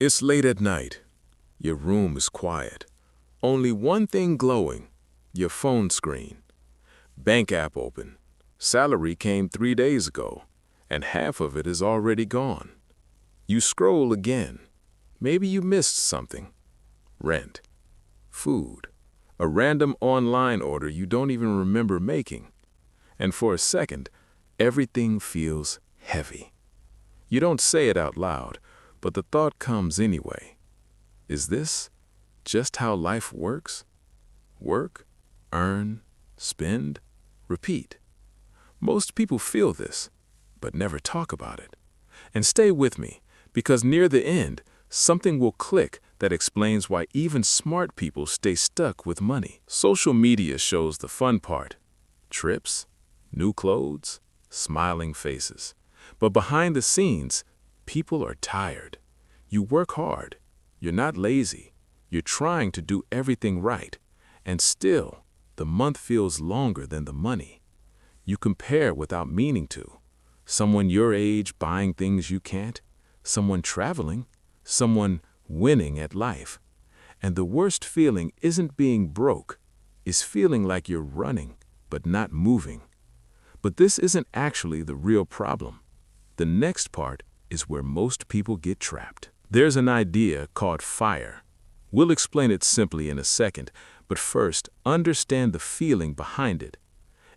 It's late at night. Your room is quiet. Only one thing glowing, your phone screen. Bank app open. Salary came 3 days ago, and half of it is already gone. You scroll again. Maybe you missed something. Rent, food, a random online order you don't even remember making. And for a second, everything feels heavy. You don't say it out loud, but the thought comes anyway. Is this just how life works? Work, earn, spend, repeat. Most people feel this, but never talk about it. And stay with me, because near the end, something will click that explains why even smart people stay stuck with money. Social media shows the fun part. Trips, new clothes, smiling faces. But behind the scenes, people are tired. You work hard. You're not lazy. You're trying to do everything right. And still, the month feels longer than the money. You compare without meaning to. Someone your age buying things you can't. Someone traveling. Someone winning at life. And the worst feeling isn't being broke. It's feeling like you're running, but not moving. But this isn't actually the real problem. The next part is where most people get trapped. There's an idea called FIRE. We'll explain it simply in a second, but first, understand the feeling behind it.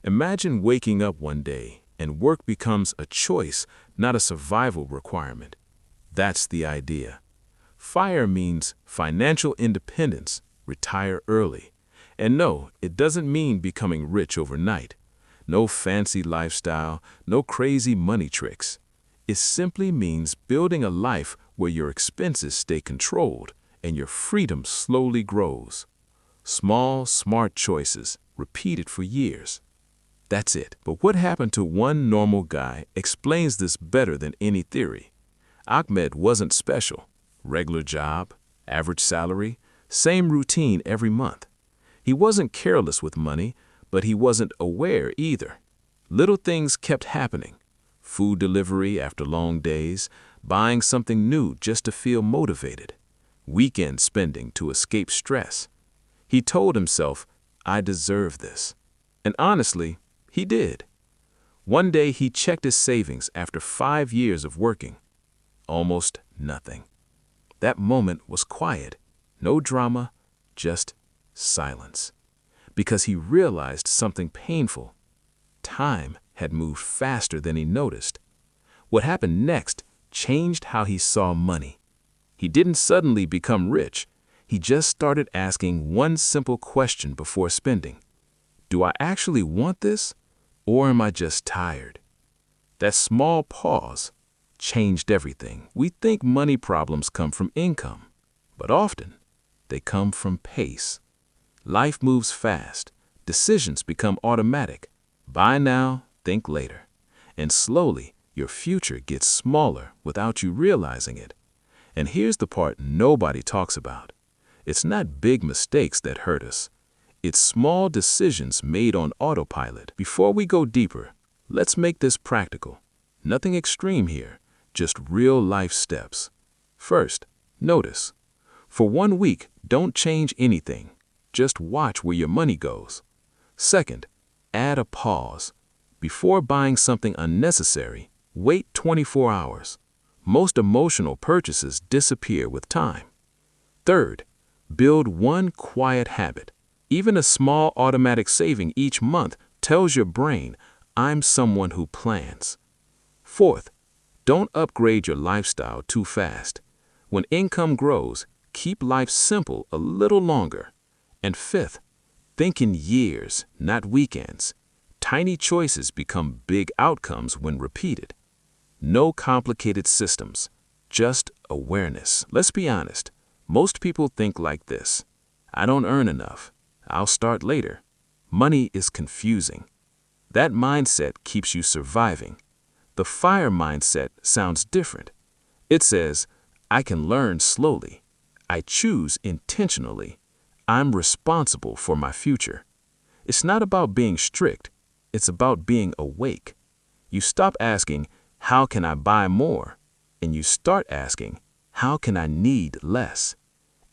Imagine waking up one day and work becomes a choice, not a survival requirement. That's the idea. FIRE means financial independence, retire early. And no, it doesn't mean becoming rich overnight. No fancy lifestyle, no crazy money tricks. It simply means building a life where your expenses stay controlled and your freedom slowly grows. Small, smart choices, repeated for years. That's it. But what happened to one normal guy explains this better than any theory. Ahmed wasn't special. Regular job, average salary, same routine every month. He wasn't careless with money, but he wasn't aware either. Little things kept happening. Food delivery after long days, buying something new just to feel motivated, weekend spending to escape stress. He told himself, I deserve this. And honestly, he did. One day he checked his savings after 5 years of working. Almost nothing. That moment was quiet. No drama, just silence. Because he realized something painful. Time had moved faster than he noticed. What happened next changed how he saw money. He didn't suddenly become rich. He just started asking one simple question before spending. Do I actually want this, or am I just tired? That small pause changed everything. We think money problems come from income, but often they come from pace. Life moves fast. Decisions become automatic. Buy now, think later. And slowly, your future gets smaller without you realizing it. And here's the part nobody talks about. It's not big mistakes that hurt us. It's small decisions made on autopilot. Before we go deeper, let's make this practical. Nothing extreme here, just real-life steps. First, notice. For 1 week, don't change anything. Just watch where your money goes. Second, add a pause. Before buying something unnecessary, wait 24 hours. Most emotional purchases disappear with time. Third, build one quiet habit. Even a small automatic saving each month tells your brain, I'm someone who plans. Fourth, don't upgrade your lifestyle too fast. When income grows, keep life simple a little longer. And fifth, think in years, not weekends. Tiny choices become big outcomes when repeated. No complicated systems, just awareness. Let's be honest, most people think like this. I don't earn enough. I'll start later. Money is confusing. That mindset keeps you surviving. The FIRE mindset sounds different. It says, I can learn slowly. I choose intentionally. I'm responsible for my future. It's not about being strict. It's about being awake. You stop asking, how can I buy more? And you start asking, How can I need less?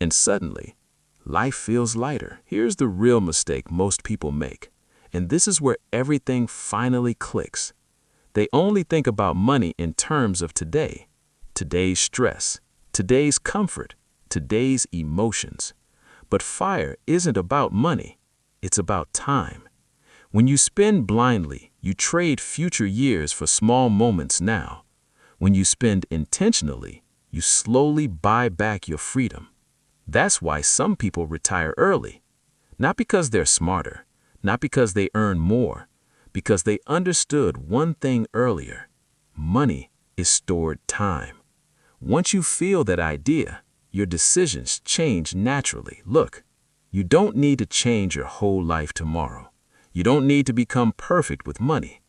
And suddenly, life feels lighter. Here's the real mistake most people make, and this is where everything finally clicks. They only think about money in terms of today, today's stress, today's comfort, today's emotions. But fire isn't about money, it's about time. When you spend blindly, you trade future years for small moments now. When you spend intentionally, you slowly buy back your freedom. That's why some people retire early. Not because they're smarter, not because they earn more, because they understood one thing earlier. Money is stored time. Once you feel that idea, your decisions change naturally. Look, you don't need to change your whole life tomorrow. You don't need to become perfect with money.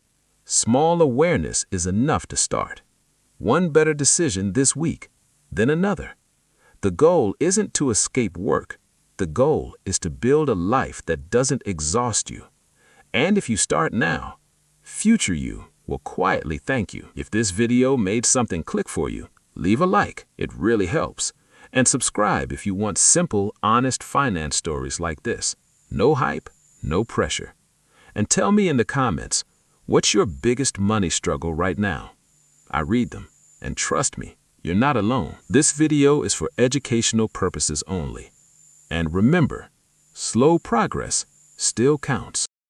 Small awareness is enough to start. One better decision this week, then another. The goal isn't to escape work. The goal is to build a life that doesn't exhaust you. And if you start now, future you will quietly thank you. If this video made something click for you, leave a like, it really helps. And subscribe if you want simple, honest finance stories like this. No hype, no pressure. And tell me in the comments, what's your biggest money struggle right now? I read them, and trust me, you're not alone. This video is for educational purposes only. And remember, slow progress still counts.